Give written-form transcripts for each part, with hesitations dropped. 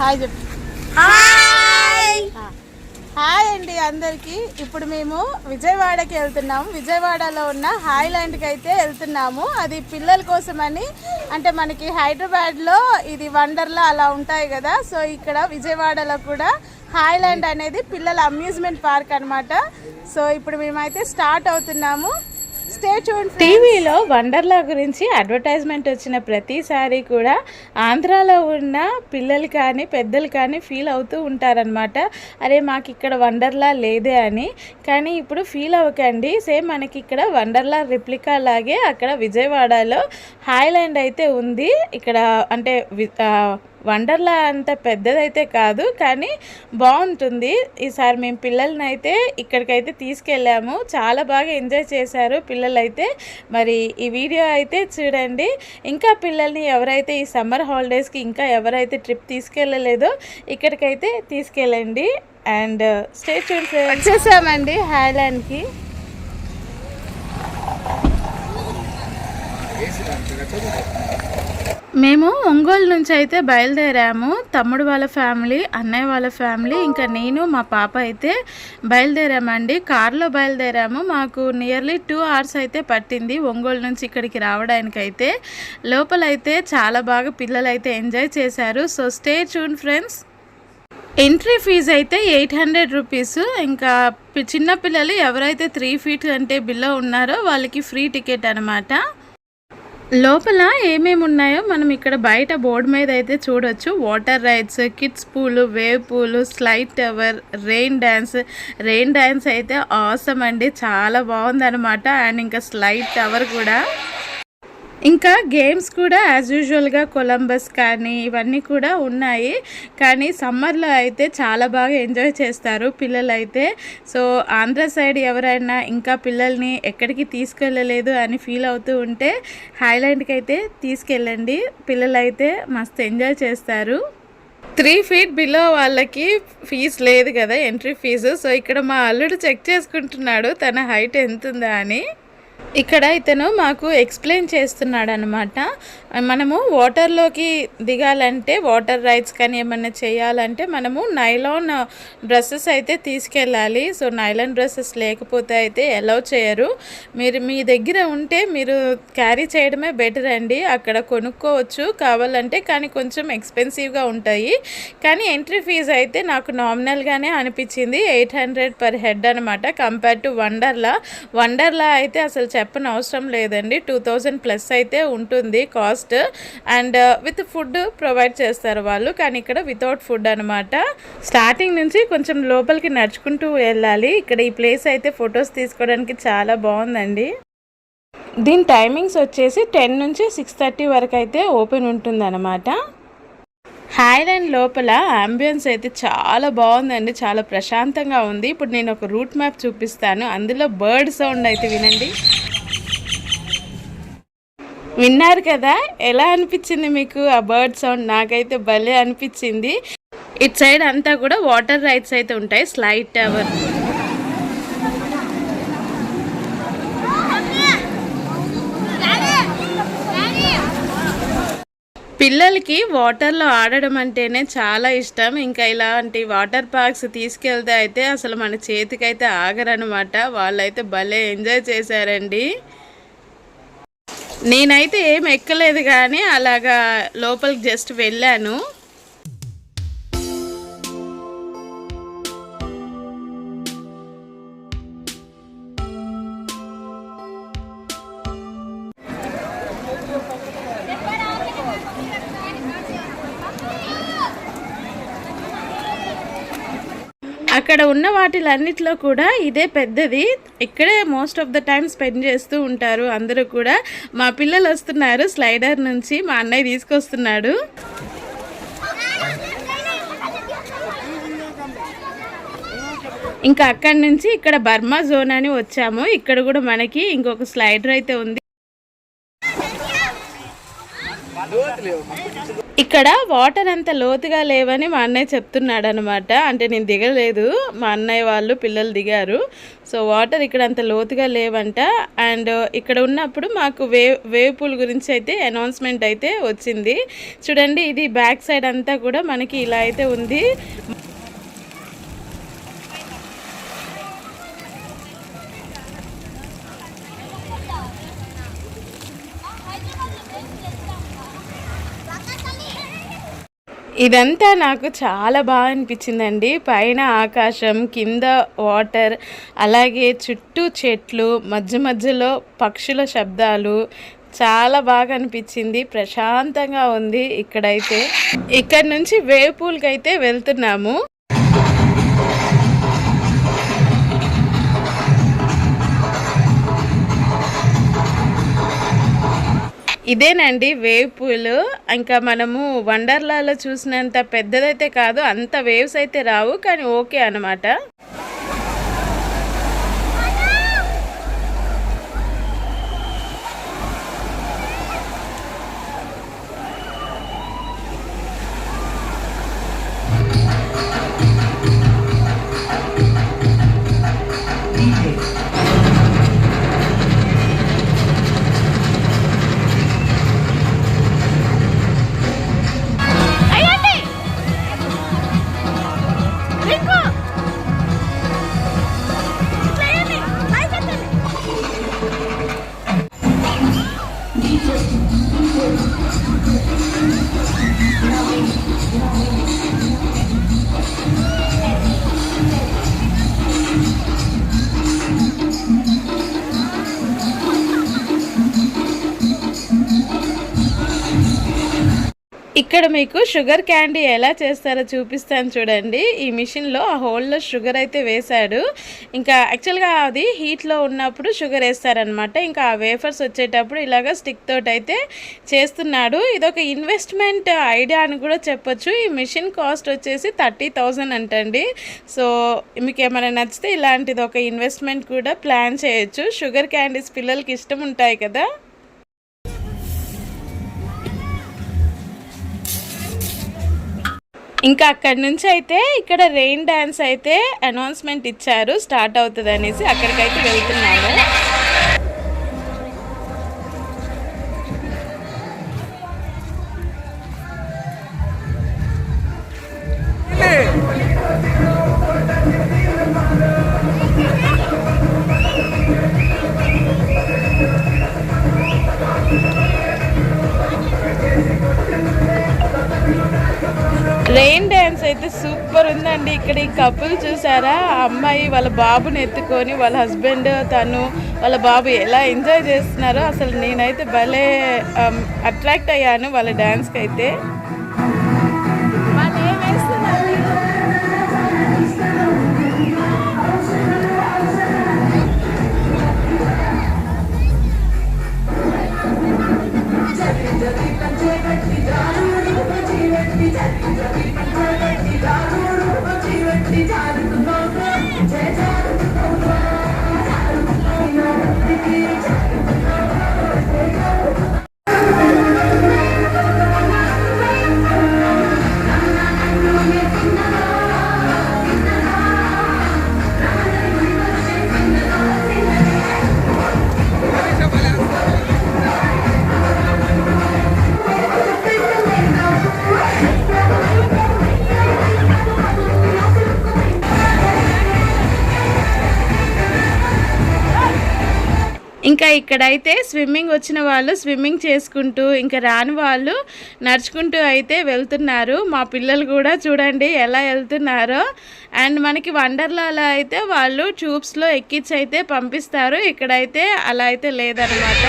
Hi చెప్పు. Hi hi అండి అందరికీ. ఇప్పుడు మేము విజయవాడకి వెళ్తున్నాము. విజయవాడలో ఉన్న హాయ్లాండ్కి అయితే వెళ్తున్నాము. అది పిల్లల కోసమని, అంటే మనకి హైదరాబాద్లో ఇది వండర్లా అలా ఉంటాయి కదా, సో ఇక్కడ విజయవాడలో కూడా హాయ్లాండ్ అనేది పిల్లల అమ్యూజ్మెంట్ పార్క్ అనమాట. సో ఇప్పుడు మేమైతే స్టార్ట్ అవుతున్నాము. టీవీలో వండర్లా గురించి అడ్వర్టైజ్మెంట్ వచ్చిన ప్రతిసారి కూడా ఆంధ్రాలో ఉన్న పిల్లలు కానీ పెద్దలు కానీ ఫీల్ అవుతూ ఉంటారనమాట, అరే మాకు ఇక్కడ వండర్లా లేదే అని. కానీ ఇప్పుడు ఫీల్ అవ్వకండి, సేమ్ మనకి ఇక్కడ వండర్లా రిప్లికా లాగే అక్కడ విజయవాడలో హాయ్లాండ్ అయితే ఉంది. ఇక్కడ అంటే వండర్లా అంత పెద్దదైతే కాదు, కానీ బాగుంటుంది. ఈసారి మేము పిల్లల్ని అయితే ఇక్కడికైతే తీసుకెళ్ళాము. చాలా బాగా ఎంజాయ్ చేశారు పిల్లలైతే. మరి ఈ వీడియో అయితే చూడండి. ఇంకా పిల్లల్ని ఎవరైతే ఈ సమ్మర్ హాలిడేస్కి ఇంకా ఎవరైతే ట్రిప్ తీసుకెళ్ళలేదో ఇక్కడికైతే తీసుకెళ్ళండి. And stay tuned. వచ్చేసామండి హాయ్లాండ్కి. మేము ఒంగోలు నుంచి అయితే బయలుదేరాము. తమ్ముడు వాళ్ళ ఫ్యామిలీ, అన్నయ్య వాళ్ళ ఫ్యామిలీ, ఇంకా నేను మా పాప అయితే బయలుదేరామండి. కార్లో బయలుదేరాము. మాకు నియర్లీ 2 hours అయితే పట్టింది ఒంగోలు నుంచి ఇక్కడికి రావడానికి. అయితే లోపలైతే చాలా బాగా పిల్లలు అయితే ఎంజాయ్ చేశారు. So stay tune friends. Entry fee అయితే 800 రూపీస్. ఇంకా చిన్నపిల్లలు ఎవరైతే 3 feet అంటే బిలో ఉన్నారో వాళ్ళకి ఫ్రీ టికెట్ అనమాట. లోపల ఏమేమి ఉన్నాయో మనం ఇక్కడ బయట బోర్డు మీద అయితే చూడొచ్చు. Water rides, kids pool, wave pool, slide tower, rain dance అయితే ఆసమ్ అండి, చాలా బాగుందనమాట. అండ్ ఇంకా స్లైడ్ టవర్ కూడా, ఇంకా గేమ్స్ కూడా యాజ్ యూజువల్గా కొలంబస్ కానీ ఇవన్నీ కూడా ఉన్నాయి. కానీ సమ్మర్లో అయితే చాలా బాగా ఎంజాయ్ చేస్తారు పిల్లలైతే. సో ఆంధ్ర సైడ్ ఎవరైనా ఇంకా పిల్లల్ని ఎక్కడికి తీసుకెళ్ళలేదు అని ఫీల్ అవుతూ ఉంటే హాయ్లాండ్కి అయితే తీసుకెళ్ళండి. పిల్లలైతే మస్తు ఎంజాయ్ చేస్తారు. 3 feet బిలో వాళ్ళకి ఫీజు లేదు కదా, ఎంట్రీ ఫీజు. సో ఇక్కడ మా అల్లుడు చెక్ చేసుకుంటున్నాడు తన హైట్ ఎంత ఉందా అని. ఇక్కడ ఇతను మాకు ఎక్స్ప్లెయిన్ చేస్తున్నాడు అనమాట. మనము వాటర్లోకి దిగాలంటే, వాటర్ రైడ్స్ కానీ ఏమన్నా చేయాలంటే మనము నైలాన్ డ్రెస్సెస్ అయితే తీసుకెళ్ళాలి. సో నైలాన్ డ్రెస్సెస్ లేకపోతే అయితే అలౌ చేయరు. మీరు మీ దగ్గర ఉంటే మీరు క్యారీ చేయడమే బెటర్ అండి. అక్కడ కొనుక్కోవచ్చు కావాలంటే, కానీ కొంచెం ఎక్స్పెన్సివ్గా ఉంటాయి. కానీ ఎంట్రీ ఫీజు అయితే నాకు నామినల్గానే అనిపించింది. 800 per head అనమాట. కంపేర్ టు వండర్లా అయితే అసలు చెప్పని అవసరం లేదండి. 2000+ అయితే ఉంటుంది cost. And with food provide చేస్తారు వాళ్ళు, కానీ ఇక్కడ వితౌట్ ఫుడ్ అనమాట. స్టార్టింగ్ నుంచి కొంచెం లోపలికి నడుచుకుంటూ వెళ్ళాలి. ఇక్కడ ఈ ప్లేస్ అయితే ఫొటోస్ తీసుకోవడానికి చాలా బాగుందండి. దీని టైమింగ్స్ వచ్చేసి 10 నుంచి 6:30 వరకు అయితే ఓపెన్ ఉంటుంది అనమాట. హాయ్లాండ్ లోపల అంబియన్స్ అయితే చాలా బాగుందండి, చాలా ప్రశాంతంగా ఉంది. ఇప్పుడు నేను ఒక రూట్ మ్యాప్ చూపిస్తాను, అందులో బర్డ్ సౌండ్ అయితే వినండి. విన్నారు కదా, ఎలా అనిపించింది మీకు ఆ బర్డ్ సౌండ్? నాకైతే భలే అనిపించింది. ఇటు సైడ్ అంతా కూడా వాటర్ రైడ్స్ అయితే ఉంటాయి, స్లైడ్ టవర్. పిల్లలకి వాటర్లో ఆడడం అంటేనే చాలా ఇష్టం. ఇంకా ఇలాంటి వాటర్ పార్క్స్ తీసుకెళ్తే అయితే అసలు మన చేతికైతే ఆగరనమాట. వాళ్ళైతే భలే ఎంజాయ్ చేశారండి. నేనైతే ఏం ఎక్కలేదు, కానీ అలాగా లోపలికి జస్ట్ వెళ్ళాను. అక్కడ ఉన్న వాటిలన్నిటిలో కూడా ఇదే పెద్దది. ఇక్కడే most of the time spend చేస్తూ ఉంటారు అందరూ కూడా. మా పిల్లలు వస్తున్నారు స్లైడర్ నుంచి, మా అన్నయ్య తీసుకొస్తున్నాడు. ఇంకా అక్కడి నుంచి ఇక్కడ బర్మా జోన్ అని వచ్చాము. ఇక్కడ కూడా మనకి ఇంకొక స్లైడర్ అయితే ఉంది. ఇక్కడ వాటర్ అంత లోతుగా లేవని మా అన్నయ్య చెప్తున్నాడు అనమాట. అంటే నేను దిగలేదు, మా అన్నయ్య వాళ్ళు పిల్లలు దిగారు. సో వాటర్ ఇక్కడ అంత లోతుగా లేవంట. అండ్ ఇక్కడ ఉన్నప్పుడు మాకు వేవ్ పూల్ గురించి అయితే అనౌన్స్మెంట్ అయితే వచ్చింది. చూడండి, ఇది బ్యాక్ సైడ్ అంతా కూడా మనకి ఇలా అయితే ఉంది. ఇదంతా నాకు చాలా బాగా అనిపించిందండి. పైన ఆకాశం, కింద వాటర్, అలాగే చుట్టూ చెట్లు, మధ్య మధ్యలో పక్షుల శబ్దాలు చాలా బాగా అనిపించింది. ప్రశాంతంగా ఉంది ఇక్కడైతే. ఇక్కడ నుంచి వేవ్ పూల్కి అయితే వెళ్తున్నాము. ఇదేనండి వేవ్ పూల్. ఇంకా మనము వండర్లాలో చూసినంత పెద్దదైతే కాదు, అంత వేవ్స్ అయితే రావు, కానీ ఓకే అన్నమాట. ఇక్కడ మీకు షుగర్ క్యాండీ ఎలా చేస్తారో చూపిస్తాను చూడండి. ఈ మిషన్లో ఆ హోల్లో షుగర్ అయితే వేశాడు. ఇంకా యాక్చువల్గా అది హీట్లో ఉన్నప్పుడు షుగర్ వేస్తారనమాట. ఇంకా ఆ వేఫర్స్ వచ్చేటప్పుడు ఇలాగ స్టిక్ తోటి అయితే చేస్తున్నాడు. ఇదొక ఇన్వెస్ట్మెంట్ ఐడియా అని కూడా చెప్పొచ్చు. ఈ మిషన్ కాస్ట్ వచ్చేసి 30,000 అంటండి. సో మీకు ఏమైనా నచ్చితే ఇలాంటిది ఒక ఇన్వెస్ట్మెంట్ కూడా ప్లాన్ చేయొచ్చు. షుగర్ క్యాండీస్ పిల్లలకి ఇష్టం ఉంటాయి కదా. ఇంకా అక్కడి నుంచి అయితే ఇక్కడ రెయిన్ డ్యాన్స్ అయితే అనౌన్స్మెంట్ ఇచ్చారు, స్టార్ట్ అవుతుంది అనేసి. అక్కడికైతే వెళ్తున్నాము. రెయిన్ డ్యాన్స్ అయితే సూపర్ ఉందండి. ఇక్కడ ఈ కపుల్ చూసారా, అమ్మాయి వాళ్ళ బాబుని ఎత్తుకొని, వాళ్ళ హస్బెండ్ తను వాళ్ళ బాబు ఎలా ఎంజాయ్ చేస్తున్నారో అసలు నేనైతే భలే అట్రాక్ట్ అయ్యాను వాళ్ళ డ్యాన్స్కి అయితే. ఇంకా ఇక్కడైతే స్విమ్మింగ్ వచ్చిన వాళ్ళు స్విమ్మింగ్ చేసుకుంటూ, ఇంకా రాని వాళ్ళు నడుచుకుంటూ అయితే వెళ్తున్నారు. మా పిల్లలు కూడా చూడండి ఎలా వెళ్తున్నారో. అండ్ మనకి వండర్లాలో అయితే వాళ్ళు ట్యూబ్స్లో ఎక్కించి అయితే పంపిస్తారు. ఇక్కడైతే అలా అయితే లేదనమాట.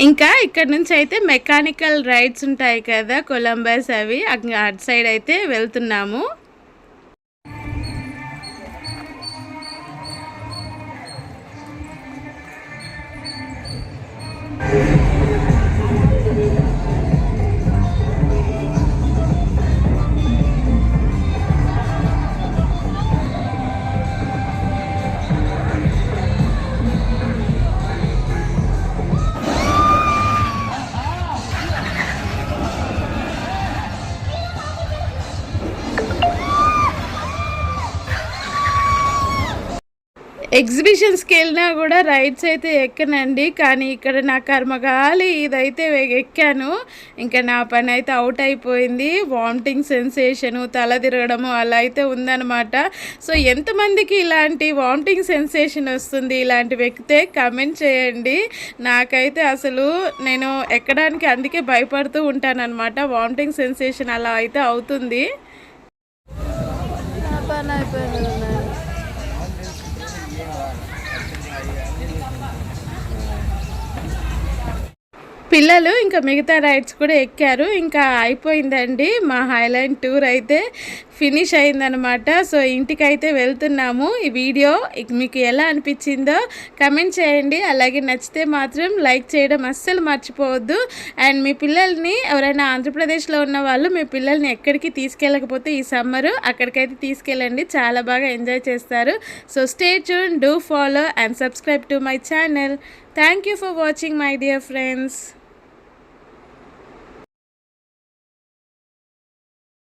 ఇంకా ఇక్కడ నుంచి అయితే మెకానికల్ రైడ్స్ ఉంటాయి కదా, కొలంబస్ అవి అటు సైడ్ అయితే వెళ్తున్నాము. ఎగ్జిబిషన్స్కి వెళ్ళినా కూడా రైడ్స్ అయితే ఎక్కనండి, కానీ ఇక్కడ నా కర్మగాలి ఇదైతే ఎక్కాను. ఇంకా నా పని అయితే అవుట్ అయిపోయింది. వామిటింగ్ సెన్సేషను, తల తిరగడము అలా అయితే ఉందన్నమాట. సో ఎంతమందికి ఇలాంటి వామిటింగ్ సెన్సేషన్ వస్తుంది, ఇలాంటివి ఎక్కితే కమెంట్ చేయండి. నాకైతే అసలు నేను ఎక్కడానికి అందుకే భయపడుతూ ఉంటానన్నమాట. వామిటింగ్ సెన్సేషన్ అలా అయితే అవుతుంది. నా పని అయిపోయింది. పిల్లలు ఇంకా మిగతా రైడ్స్ కూడా ఎక్కారు. ఇంకా అయిపోయిందండి మా హైలాండ్ టూర్ అయితే ఫినిష్ అయిందనమాట. సో ఇంటికైతే వెళ్తున్నాము. ఈ వీడియో మీకు ఎలా అనిపించిందో కమెంట్ చేయండి. అలాగే నచ్చితే మాత్రం లైక్ చేయడం అస్సలు మర్చిపోవద్దు. అండ్ మీ పిల్లల్ని ఎవరైనా ఆంధ్రప్రదేశ్లో ఉన్న వాళ్ళు మీ పిల్లల్ని ఎక్కడికి తీసుకెళ్ళకపోతే ఈ సమ్మరు అక్కడికైతే తీసుకెళ్ళండి, చాలా బాగా ఎంజాయ్ చేస్తారు. So stay tune, do follow and subscribe to my channel. Thank you for watching my dear friends.